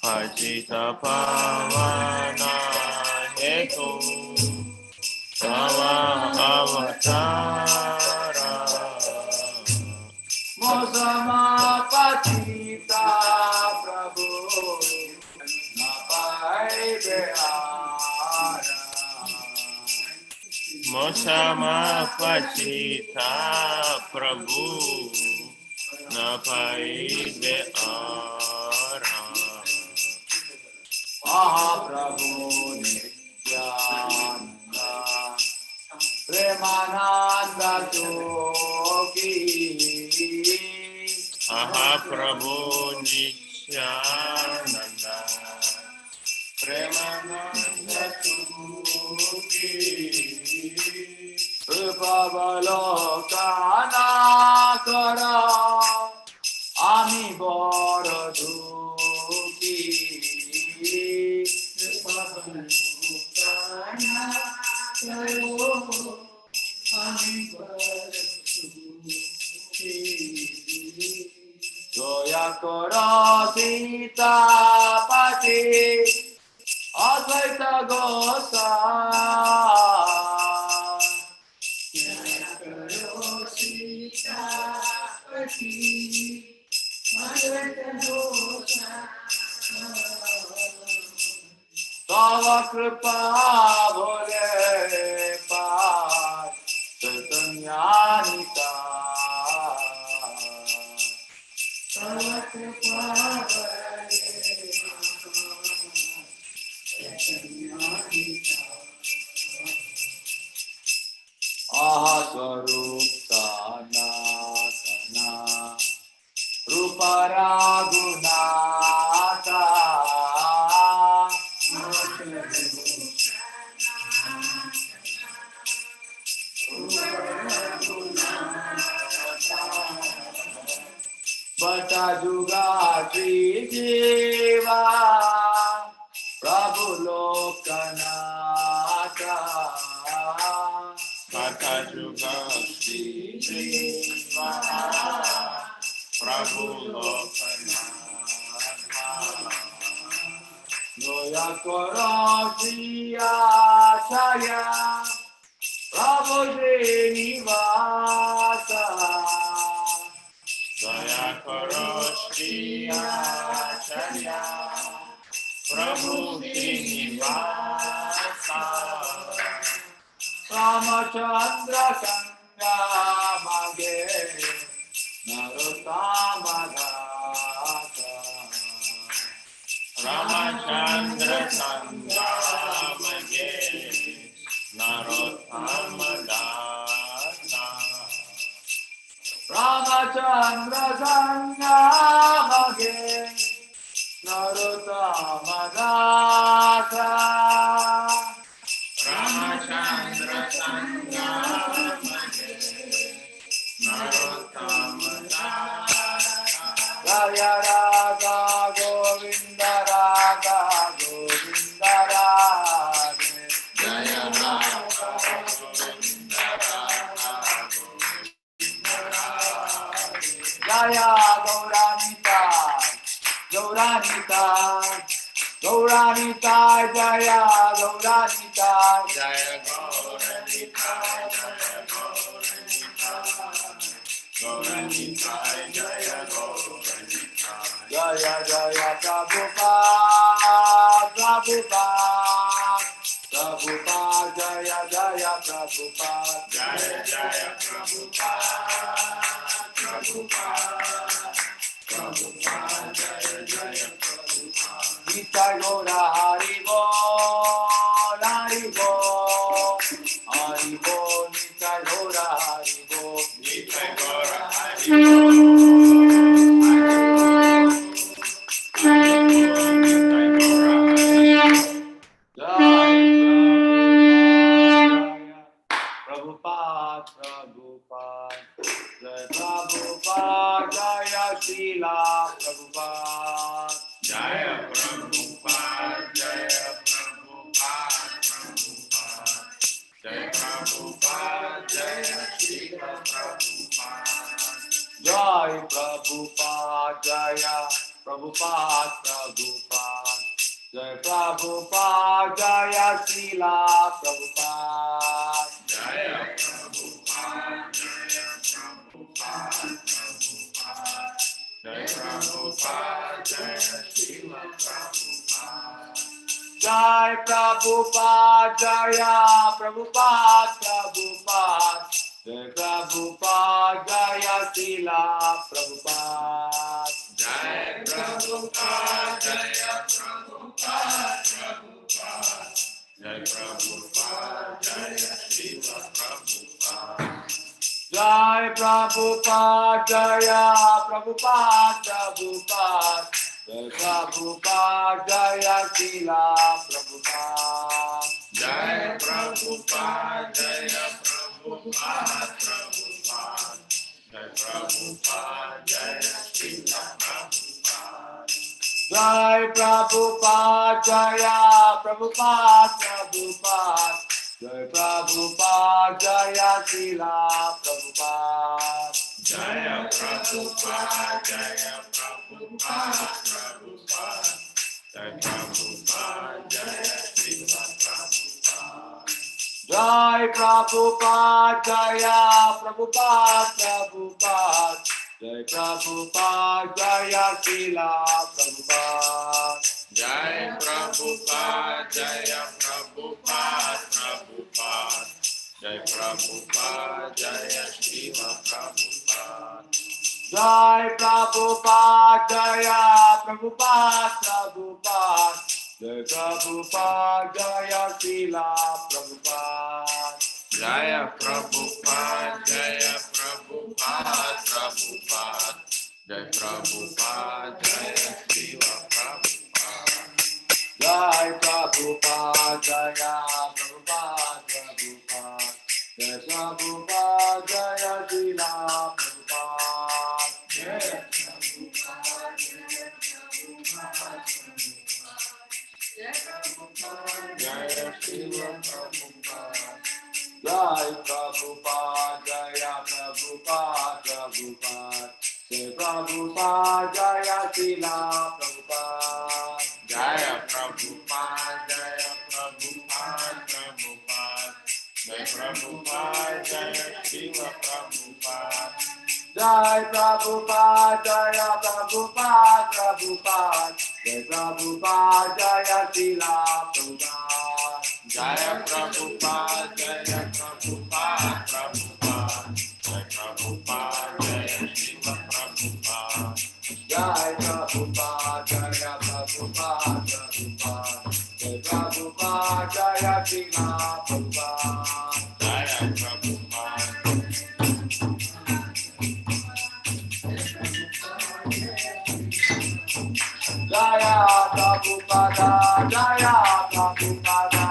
Pajita pavana hetu Sava avatara Mosama patita Prabhu Napai behara Mosama patita Prabhu Napai behara Mahaprabhu Nityananda Premananda Toki Mahaprabhu Nityananda Premananda Toki Rupavalokana Kara Ami Bora Duki Joya Kora Sita Pati Advaita Gosai Joya Kora Sita Pati Advaita Gosai Tava Kripa Bhole Paat Chaitanya-nita Tava Kripa Bhole Chaitanya-nita Aha Swarup Sanatana Rupa Raghunatha Bata Juga Jiva Prabhu Lokanatha Bata Juga Jiva Prabhu Lokanatha Noya Koro Siya Chaya Prabhu Srinivasa Daya Karo Shri Acharya Prabhu Srinivasa Ramachandra Sangha Mage Narottama Dasa Ramachandra Sangha Mage Narottama Dasa Ramachandra Sangha Mage Narottama Dasa Ramachandra Sangha Mage Narottama Dasa Jaya Raga Govinda Raga Govinda Raga Jaya Raga Govinda Raga Govinda Raga Jaya Gauranita Gauranita Gauranita Jaya Gauranita Jaya Gauranita Jaya Gauranita Gauranita Jaya Gauranita Jaya Jaya Prabhupada Prabhupada Prabhupada Jaya Jaya Prabhupada Jaya Jaya Prabhupada Prabhupada Prabhupada Jaya Jaya Prabhupada Nitai Gaura Haribo Haribo Haribo Nitai Gaura Haribo Nitai Gaura Haribo Prabhupada Prabhupada. Jai Prabhupada, Jaya Srila Prabhupada. Jaya Prabhupada, Jaya Prabhupada, Prabhupada. Jaya Prabhupada, Jaya Srila Prabhupada. Jai Prabhupada, Jaya Prabhupada, Prabhupada. Jai Prabhupada, Jaya Srila Prabhupada. Jaya Prabhupada, Jaya Prabhupada, Prabhupada. Jaya Prabhupada, Jaya Srila Prabhupada. Jai Prabhupada, Jaya Prabhupada, Prabhupada. Jai Prabhupada, Jaya Srila Prabhupada. Jai Prabhupada, Jaya Prabhupada, Prabhupada. Jai Prabhupada, Jaya Srila Prabhupada. Jai Prabhupada, Jaya Prabhupada, Prabhupada. Jai Prabhupada, Jaya Srila Prabhupada. Jai Prabhupada, Jaya Prabhupada, Prabhupada. Jai Prabhupada, Jaya Srila Prabhupada. Jai Prabhupada, Jaya Prabhupada, Prabhupada. Jai Prabhupada, Jaya Srila Prabhupada. Jaya Prabhupada, Jaya Prabhupada, Prabhupada. Jai Prabhupada, Jaya Srila Prabhupada. Jai Prabhupada, Jaya Prabhupada, Prabhupada. Jai Prabhupada, Jaya Srila Prabhupada. Jai Prabhupada, Jaya Prabhupada, Prabhupada. Jai Prabhupada, Jaya Srila Prabhupada. Jai Prabhupada, Jaya Prabhupada, Prabhupada. Jai Prabhupada, Jaya Srila Prabhupada. Jaya Prabhupada, Jaya Prabhupada, Prabhupada. Jai Prabhupada, Jaya Srila Prabhupada. Jai Prabhupada, Jaya Prabhupada, Prabhupada. Jai Prabhupada, Jaya Srila Prabhupada. Jai Prabhupada, Jaya Prabhupada, Jaya Srila Prabhupada. Jai Prabhupada, Jaya Prabhupada, Prabhupada. Jai Prabhupada, Jaya Srila Prabhupada. Jaya Prabhupada, Jaya Prabhupada, Prabhupada. Jai Prabhupada, Jaya Srila Prabhupada. Jai Prabhupada, Jaya Prabhupada, Prabhupada. Jai Prabhupada, Jaya Srila Prabhupada. Jaya Prabhupada, Jaya Prabhupada, Prabhupada. Jai Prabhupada, Jaya Srila Prabhupada. Jai Prabhupada, Jaya Prabhupada, Prabhupada. Jai Prabhupada, Jaya Srila Prabhupada. Jaya Prabhupada. Jaya Prabhupada, Jaya Prabhupada.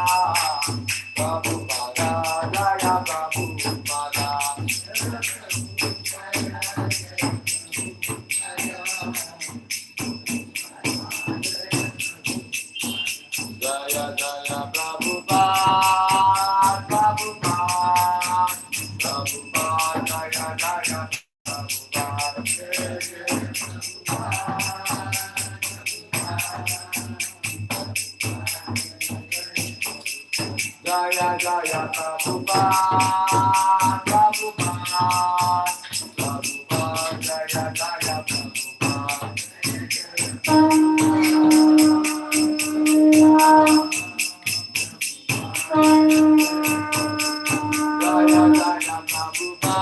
Prabhupada, Jaya Prabhupada. Jaya Jaya Prabhupada, Prabhupada. Prabhupada, Jaya Jaya Jaya Jaya Prabhupada, Prabhupada. Prabhupada, Jaya Jaya Prabhupada. Jaya Jaya Prabhupada,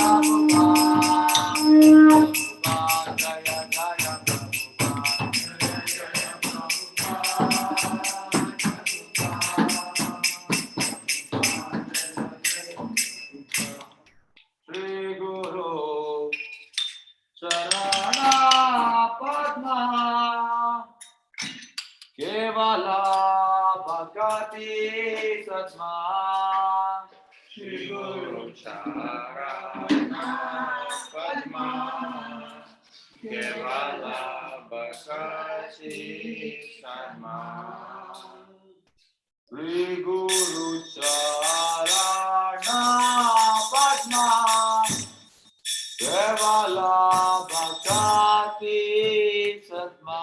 Prabhupada. Prabhupada, Jaya Jaya Shri Guru Charana Padma Kevala Bhakti Satma Shri Guru Guru Charana Padma Kevala Bhakti Sarma Shri Guru Charana Padma Kevala Bhakti Satma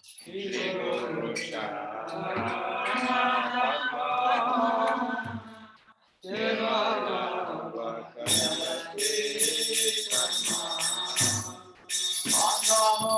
Shri Guru Charana Padma Kevala Bhakti Sarma Namo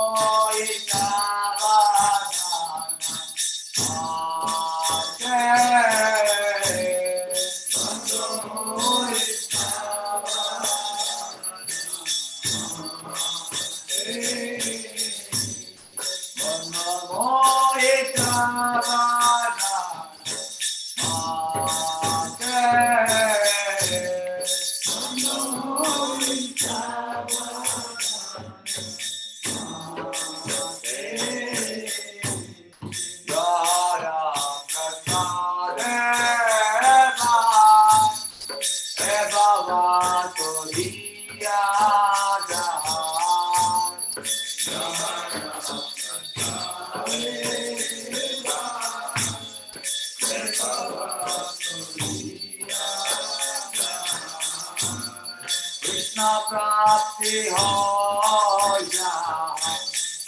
Krishna Prapti Hoya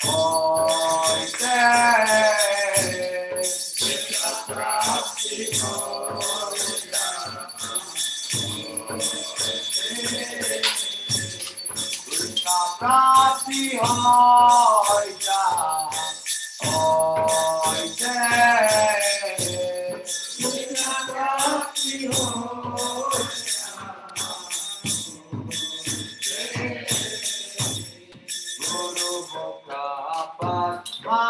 Hoite Krishna Prapti Hoya Krishna Prapti Hoya Hoite Krishna Prapti Hoya Guru Mukha Padma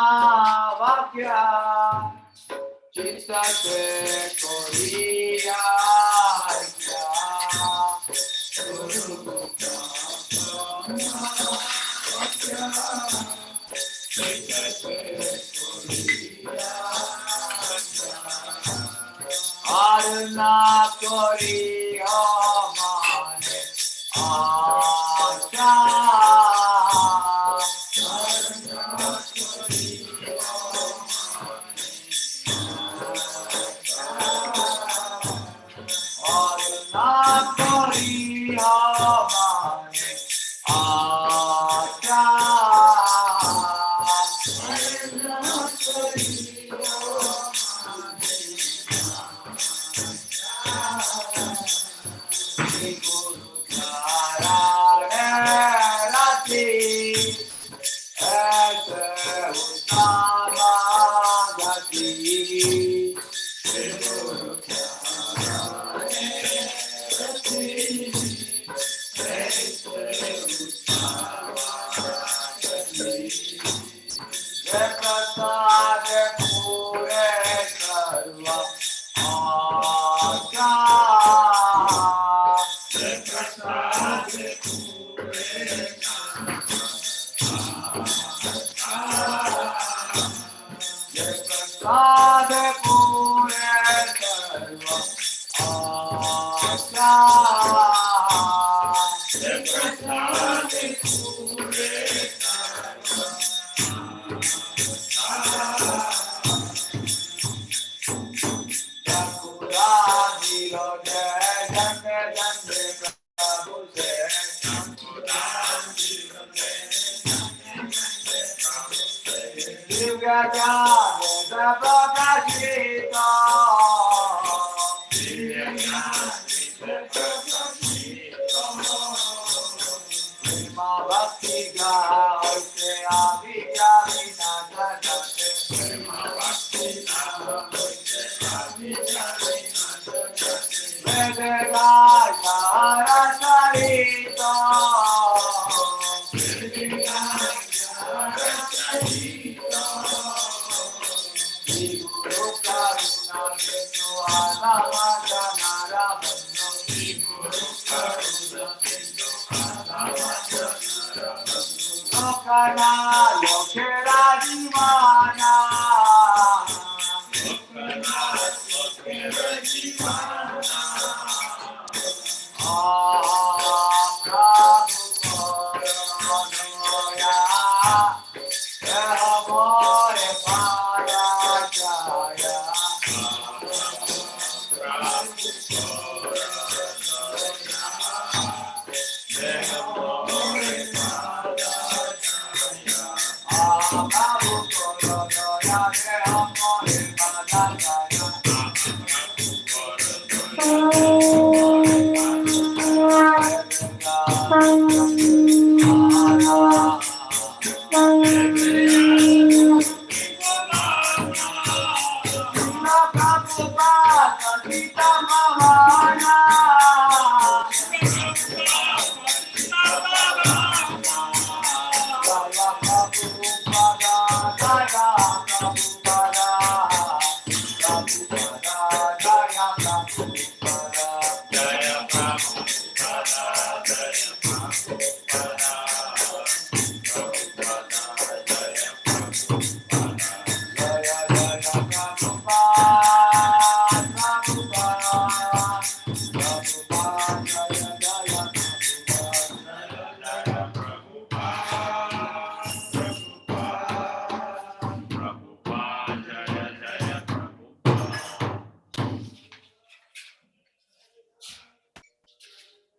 Chitta Se Koriya Guru Mukha Chitta Se Koriya Aruna Koriya Mane Acha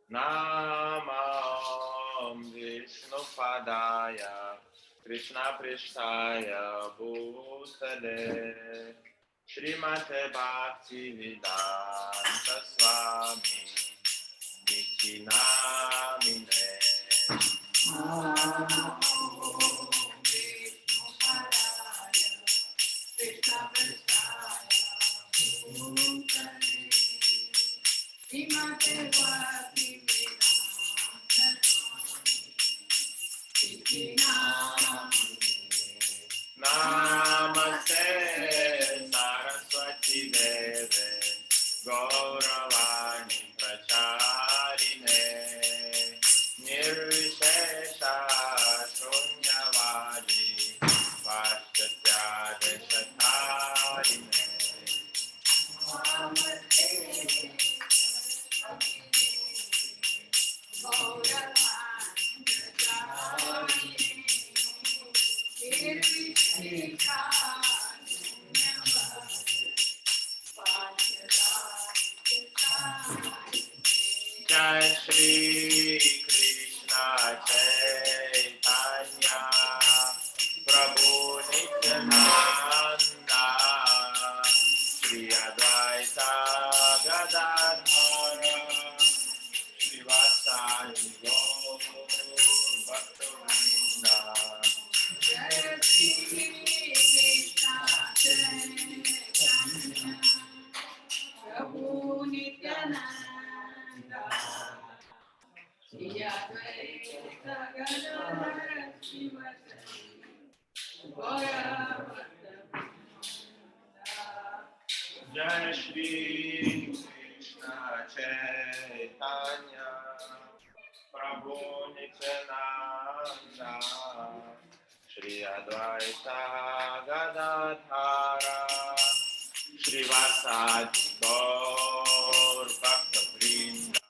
Namam Vishnupadaya Krishna Prishtaya Bhutale Srimate Bhakti Vedanta Swami Niti Namine Namaste Saraswati Deve Gauravani Pracharine Nirvishesha Shunyavadi Vastatyadesatarine Jai Shri Krishna Chaitanya Prabhu Nityananda Shri Advaita Gadadhara Srivasadi Gaur Bhaktivinoda Prabhu Nityananda, Shri Advaita Gadadhara Srivasadi Gaura Jai Shri Krishna Chaitanya Prabhu Nityananda Shri Advaita Gadadhara Srivasadi Gaur Bhaktivinoda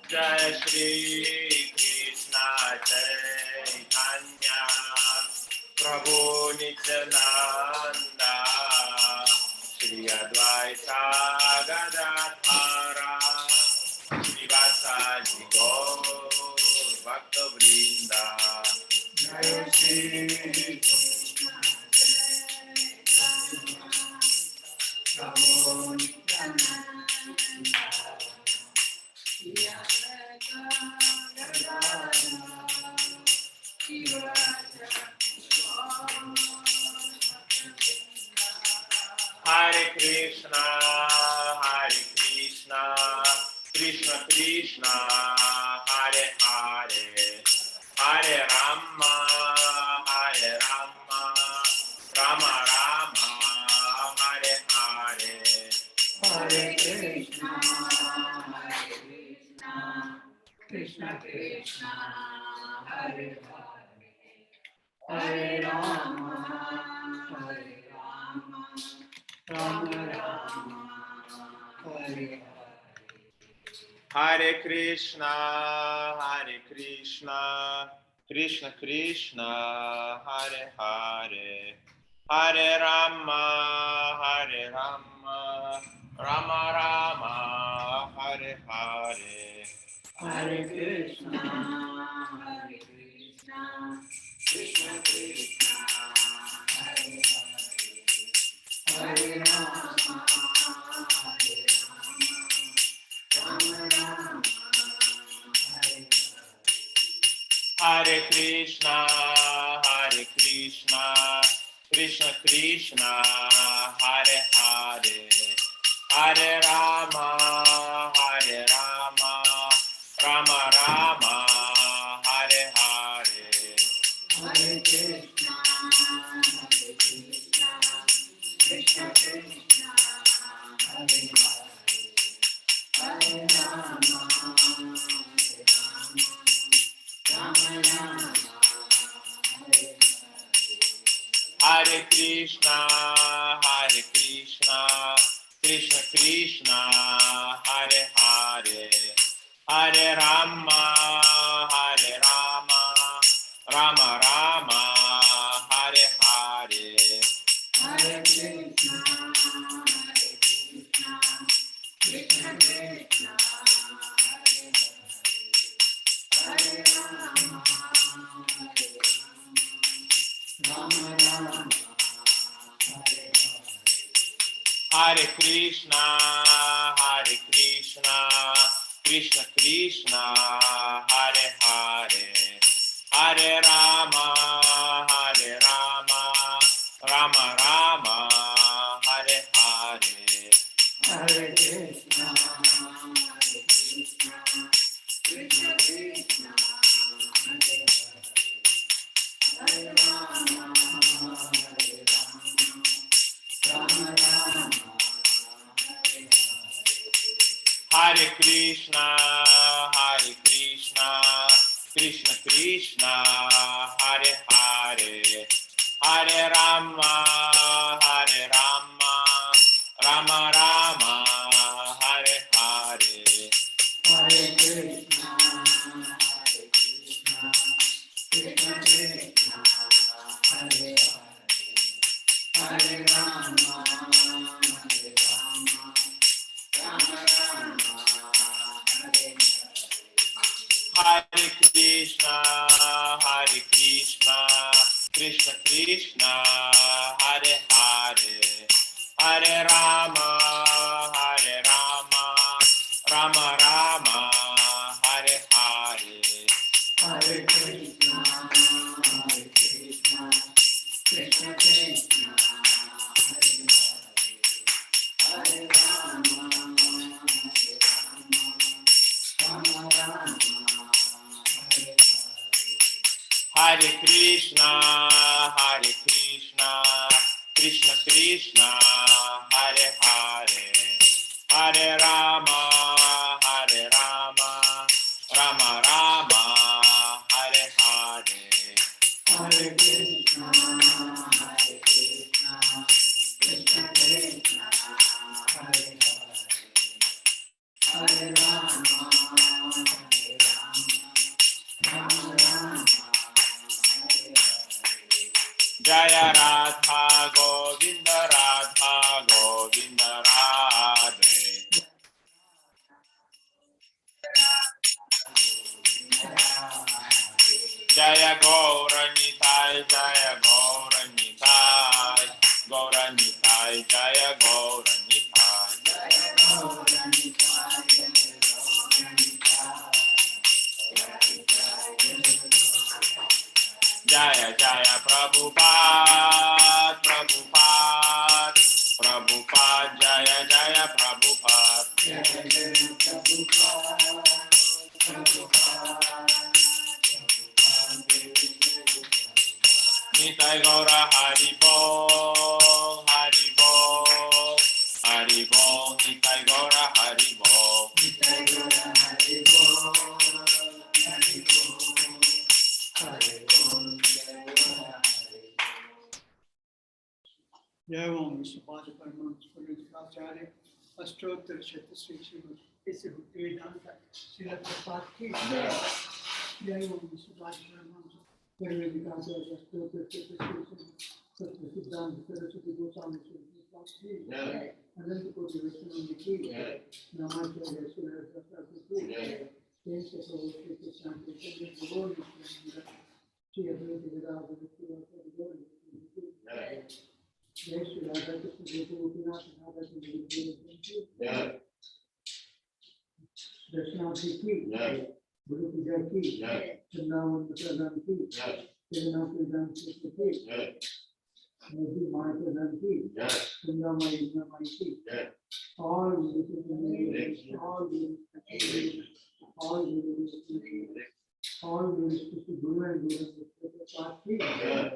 Jai Shri Krishna Chaitanya Prabhu Nityananda Shri Advaita Gadadhara Srivasadi Gaur Bhaktivinoda Jai Shri Hare Krishna, Krishna Krishna, Hare Hare, Hare Rama, Rama Rama, Hare Hare. Hare Krishna, Krishna Krishna, Hare Hare, Hare Rama, Rama Rama, Hare Hare. Hare Krishna, Krishna Krishna, Hare Hare, Hare Rama, Rama Rama, Hare Hare. Hare Krishna, Krishna Krishna, Hare Hare, Hare Rama, Rama Rama, Hare Hare Krishna, Krishna Krishna, Hare Hare, Hare Rama, Rama Rama, Hare Hare. Hare Krishna, Krishna Krishna, Hare Hare, Hare Rama, Rama Rama, Hare Hare Krishna, Krishna Krishna, Hare Hare, Hare Rama, Hare Rama, Rama Rama, Hare Hare. Hare Krishna, Krishna Krishna, Hare Rama, Rama Rama, Hare Hare Krishna, Hare Krishna, Krishna Krishna, Hare Hare, Hare Rama, Hare Rama, Rama Rama, Hare Hare. Hare Krishna, Krishna Krishna, Hare Hare Rama, Hare Rama, Rama Rama, Hare Krishna, Hare Krishna, Krishna Krishna, Hare Hare, Hare Rama, Hare Rama, Rama Rama, Hare Hare. Hare Krishna, Krishna Krishna, Hare Hare Rama, Hare Rama, Rama Rama, Hare Hare Krishna, Hare Krishna, Krishna Krishna, Hare Hare, Hare Rama, Hare Rama, Rama Rama, Hare Hare. Hare Krishna, Krishna Krishna, Hare Hare Rama, Rama Rama, Hare Hare Krishna, Hare Krishna, Krishna Krishna, Hare Hare, Hare Rama, Hare Rama, Rama Rama, Hare Hare. Hare Krishna, Krishna Krishna, Hare Hare Rama, Hare Rama, Rama Rama, Hare Jaya Radha Govinda Radha Govinda Radhe. Jaya Gauranitai, Jaya Gauranitai, Gauranitai, Jaya Gauranitai. Jaya Jaya Prabhupada, Prabhupada, Prabhupada, Jaya Jaya Prabhupada. Nitai Gaura Haribo, Haribo, Haribo, Nitai Gaura Haribo. जय ओम विश्वपाद परमहंस पूज्याचार्य अष्टोत्तर शतश्री श्रीमद इस वेदांत श्रील प्रपात की जय ओम विश्वपाद परमहंस पूज्याचार्य अष्टोत्तर शतश्री सत्य सिद्धांत सरस्वती गोस्वामी श्री प्रपात की अनंत कोटि वैष्णव की नमाचार्य श्री सरस्वती की जय प्रभु श्री कृष्ण चैतन्य प्रभु नित्यानंद श्री अद्वैत गदाधर श्रीवासादि गौर की जय श्री राधा कृष्ण गोपीनाथ राधा कृष्ण दर्शनार्थी की गुरु पूजा की वृंदावन प्रदान की जगन्नाथ प्रदान की मोदी माँ प्रदान की गंगा माँ यमुना माई की all Guru and Guru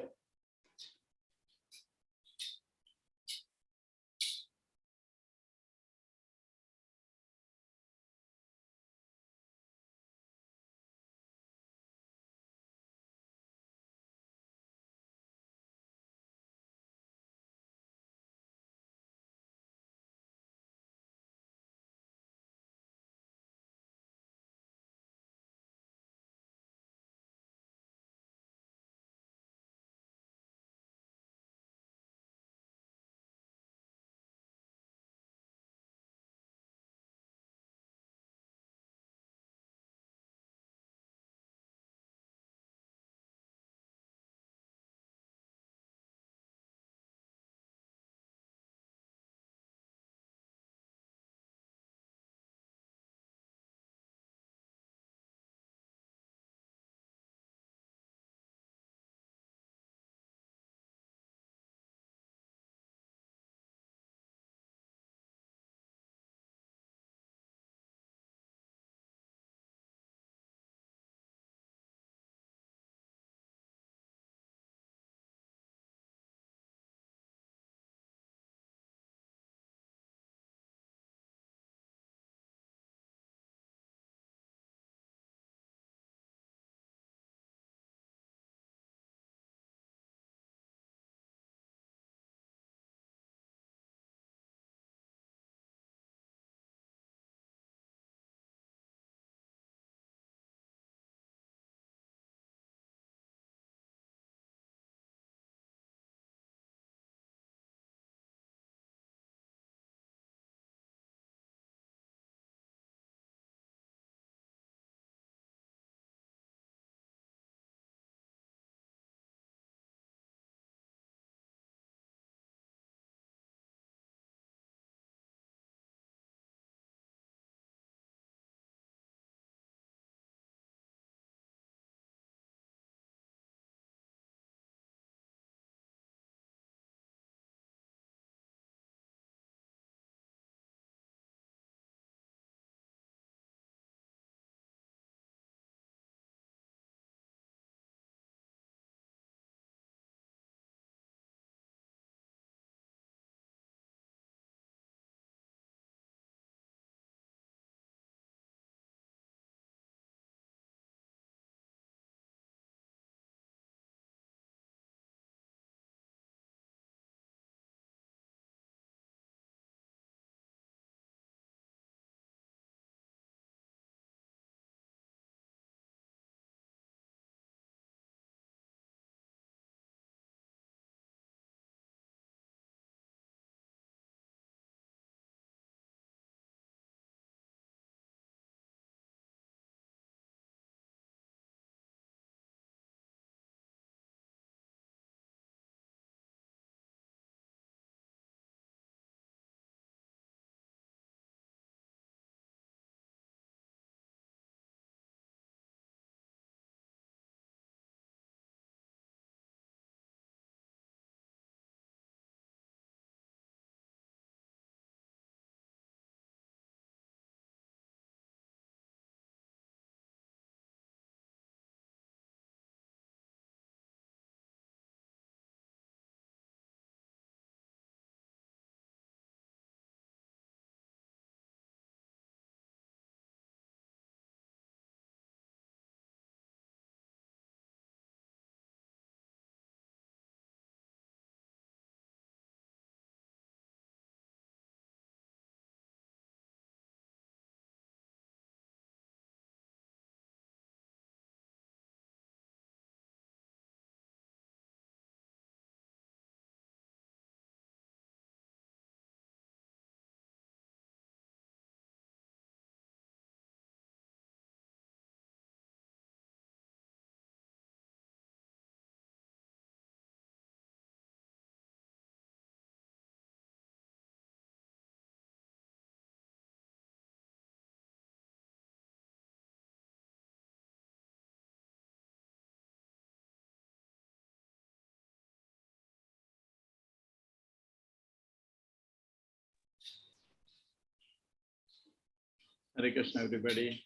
Hare Krishna, everybody.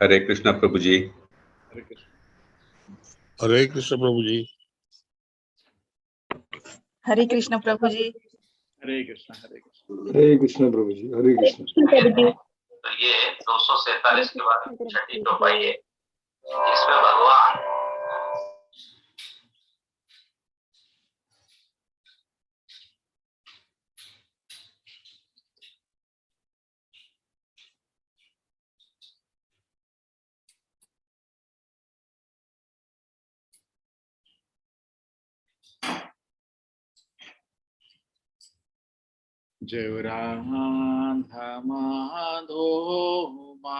Hare Krishna Prabhu ji. Hare Krishna. Hare Krishna Prabhu ji. Hare Krishna Prabhu ji. Hare Krishna, Hare Krishna. हरे कृष्ण प्रभु जी। हरे कृष्ण। तो ये 247 के बाद छठी चौपाई है, इसमें भगवान Jaurandha Madhoma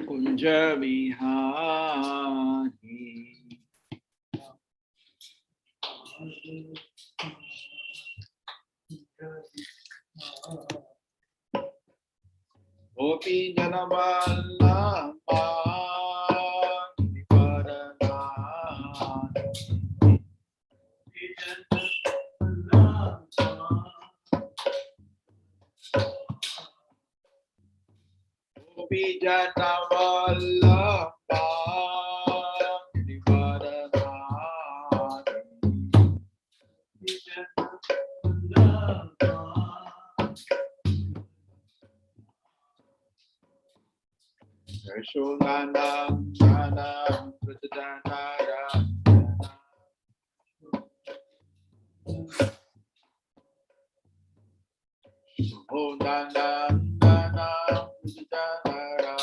Kunja Vihari Gopi Janavallabha Gopi Janavallabha Yashodanandana Prajadanara Shubhodandana Prajadanara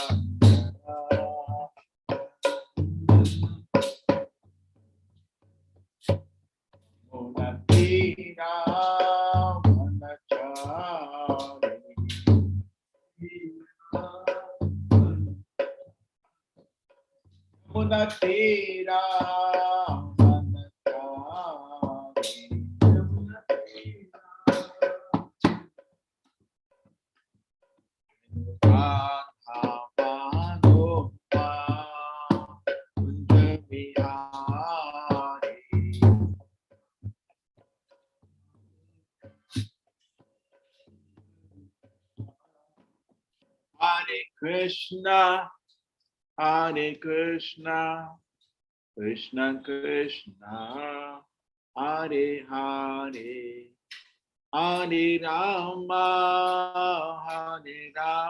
Munatina Vanachari Munatira Hare Krishna, Hare Krishna, Krishna Krishna, Hare Hare, Hare Rama, Hare Rama.